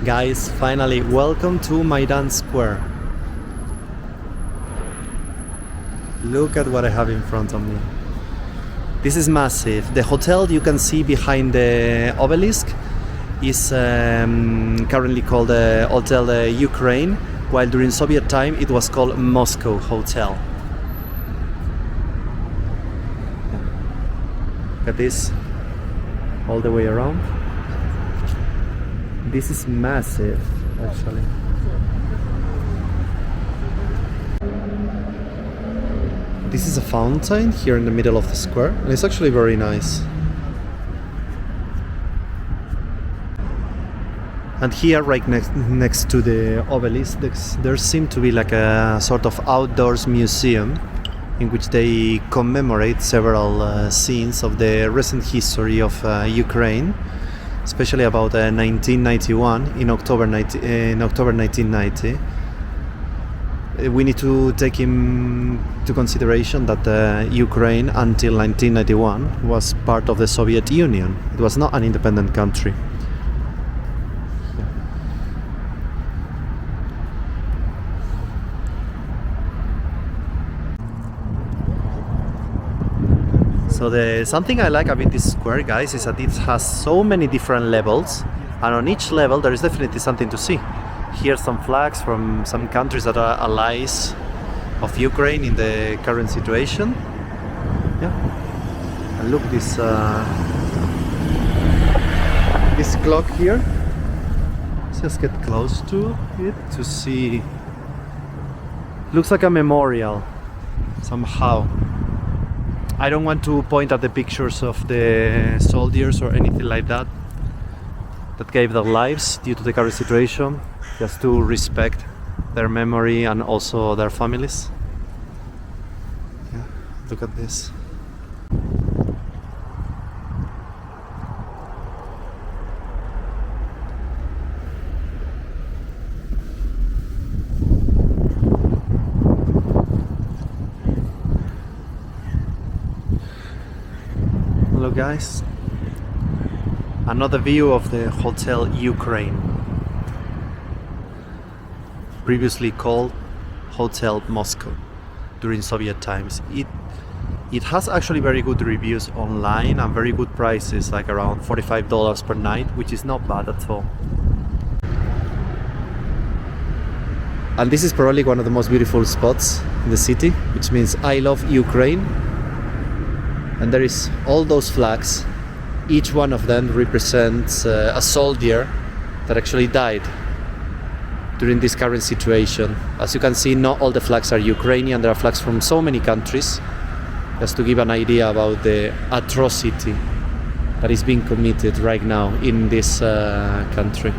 Guys, finally, welcome to Maidan Square. Look at what I have in front of me. This is massive. The hotel you can see behind the obelisk is currently called Hotel Ukraine, while during Soviet time it was called Moscow Hotel. Look at this, all the way around. This is massive, actually. This is a fountain here in the middle of the square, and it's actually very nice. And here, right next to the obelisk, there seems to be like a sort of outdoors museum in which they commemorate several scenes of the recent history of Ukraine, especially about 1991, in October 1990. We need to take into consideration that Ukraine until 1991 was part of the Soviet Union. It was not an independent country. So something I like about this square, guys, is that it has so many different levels, and on each level there is definitely something to see. Here some flags from some countries that are allies of Ukraine in the current situation. Yeah, and look this clock here. Let's just get close to it to see. Looks like a memorial somehow. I don't want to point at the pictures of the soldiers or anything like that gave their lives due to the current situation, just to respect their memory and also their families. Yeah, look at this. Hello guys, another view of the Hotel Ukraine, previously called Hotel Moscow during Soviet times. It has actually very good reviews online and very good prices, like around $45 per night, which is not bad at all. And this is probably one of the most beautiful spots in the city, which means I love Ukraine. And there is all those flags. Each one of them represents a soldier that actually died during this current situation. As you can see, not all the flags are Ukrainian. There are flags from so many countries, just to give an idea about the atrocity that is being committed right now in this country.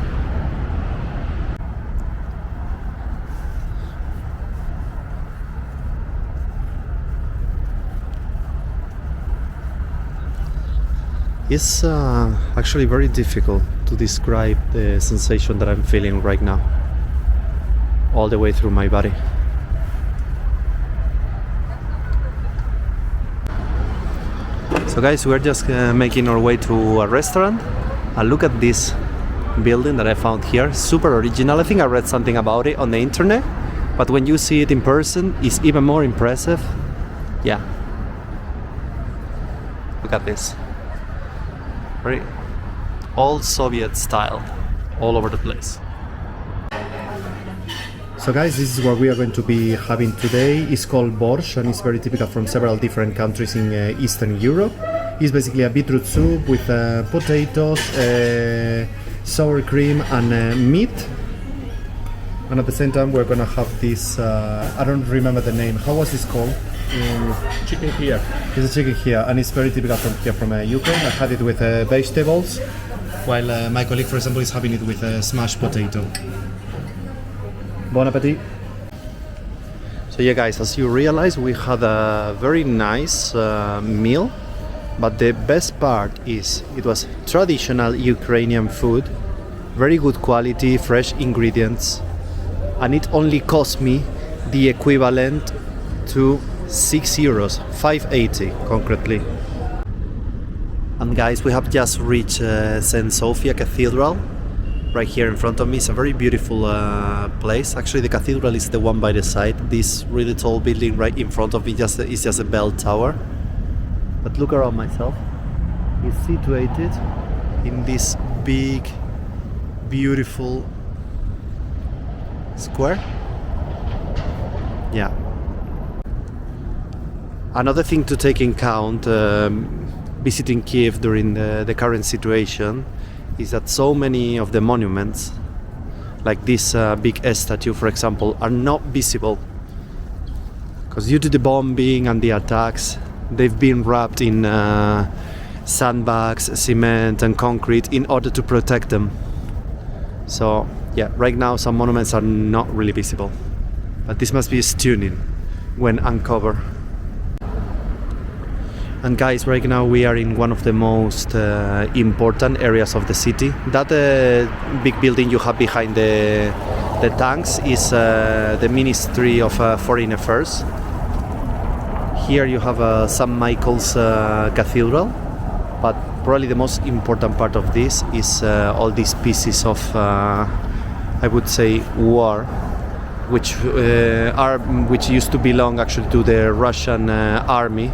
It's actually very difficult to describe the sensation that I'm feeling right now, all the way through my body. So guys, we're just making our way to a restaurant, and look at this building that I found here. Super original. I think I read something about it on the internet, but when you see it in person, it's even more impressive. Yeah. Look at this. Very old Soviet style, all over the place. So guys, this is what we are going to be having today. It's called borscht, and it's very typical from several different countries in Eastern Europe. It's basically a beetroot soup with potatoes, sour cream and meat. And at the same time we're gonna have this, I don't remember the name, how was this called? Chicken here. It's a chicken here, and it's very typical from here, from Ukraine. I had it with vegetables, while my colleague, for example, is having it with smashed potato. Bon appetit! So yeah guys, as you realize, we had a very nice meal, but the best part is it was traditional Ukrainian food, very good quality, fresh ingredients, and it only cost me the equivalent to €6, 5.80 concretely. And guys, we have just reached St. Sophia Cathedral. right here in front of me. It's a very beautiful place. Actually, the cathedral is the one by the side. This really tall building right in front of me is just a bell tower. But look around myself. It's situated in this big, beautiful square. Yeah. Another thing to take in count visiting Kyiv during the current situation is that so many of the monuments, like this big S statue for example, are not visible because due to the bombing and the attacks they've been wrapped in sandbags, cement and concrete in order to protect them. So yeah, right now some monuments are not really visible, but this must be stunning when uncovered. And guys, right now we are in one of the most important areas of the city. That big building you have behind the tanks is the Ministry of Foreign Affairs. Here you have St. Michael's Cathedral, but probably the most important part of this is all these pieces of, I would say, war, which used to belong actually to the Russian army.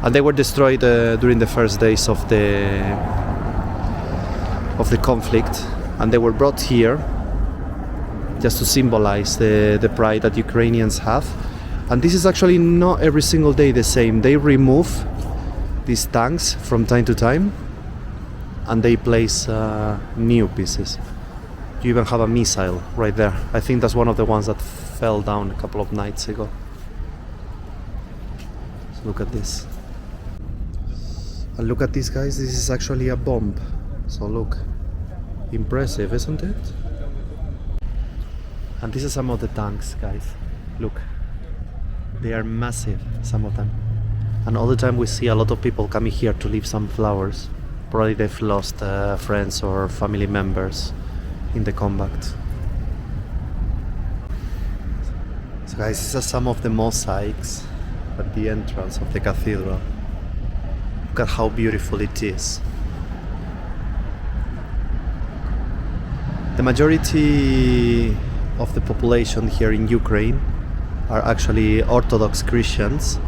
And they were destroyed during the first days of the conflict, and they were brought here just to symbolize the pride that Ukrainians have. And this is actually not every single day the same. They remove these tanks from time to time and they place new pieces. You even have a missile right there. I think that's one of the ones that fell down a couple of nights ago. So look at this. And look at this, guys, this is actually a bomb. So look, impressive, isn't it? And these are some of the tanks, guys. Look, they are massive, some of them. And all the time we see a lot of people coming here to leave some flowers. Probably they've lost friends or family members in the combat. So guys, these are some of the mosaics at the entrance of the cathedral. Look at how beautiful it is. The majority of the population here in Ukraine are actually Orthodox Christians,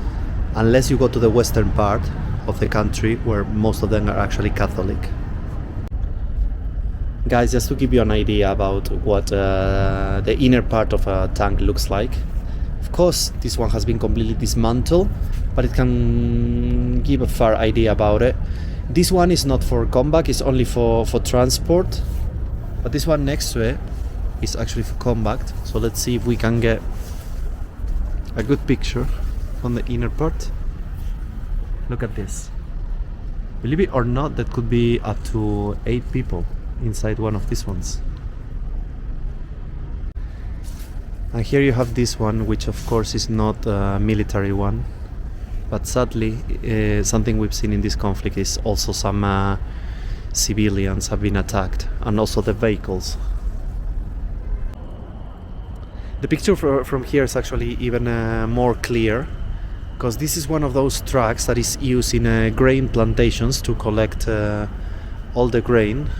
unless you go to the western part of the country where most of them are actually Catholic. Guys, just to give you an idea about what the inner part of a tank looks like. Of course, this one has been completely dismantled, but it can give a fair idea about it. This one is not for combat, it's only for transport. But this one next to it is actually for combat. So let's see if we can get a good picture on the inner part. Look at this. Believe it or not, that could be up to 8 people inside one of these ones. And here you have this one, which of course is not a military one, but sadly something we've seen in this conflict is also some civilians have been attacked, and also the vehicles. The picture from here is actually even more clear, because this is one of those trucks that is used in grain plantations to collect all the grain,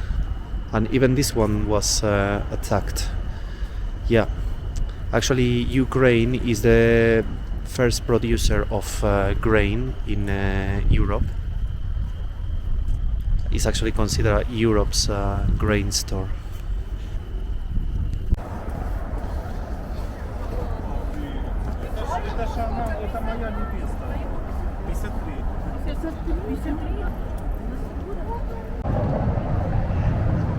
and even this one was attacked. Yeah. Actually, Ukraine is the first producer of grain in Europe. It's actually considered Europe's grain store.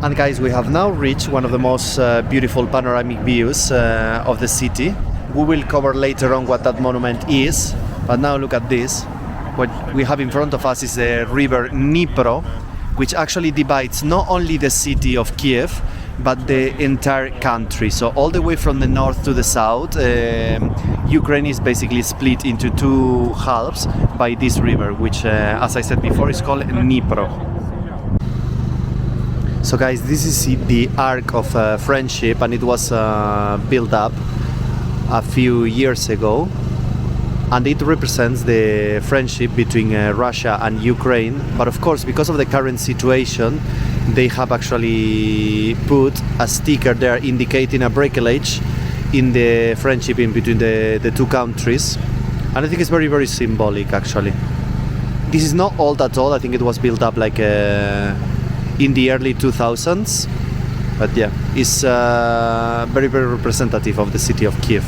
And guys, we have now reached one of the most beautiful panoramic views of the city. We will cover later on what that monument is, but now look at this. What we have in front of us is the river Dnipro, which actually divides not only the city of Kyiv, but the entire country. So all the way from the north to the south, Ukraine is basically split into 2 halves by this river, which, as I said before, is called Dnipro. So guys, this is the Ark of Friendship, and it was built up a few years ago, and it represents the friendship between Russia and Ukraine. But of course, because of the current situation, they have actually put a sticker there indicating a breakage in the friendship in between the two countries, and I think it's very, very symbolic actually. This is not old at all. I think it was built up like in the early 2000s, but yeah, it's very, very representative of the city of Kyiv.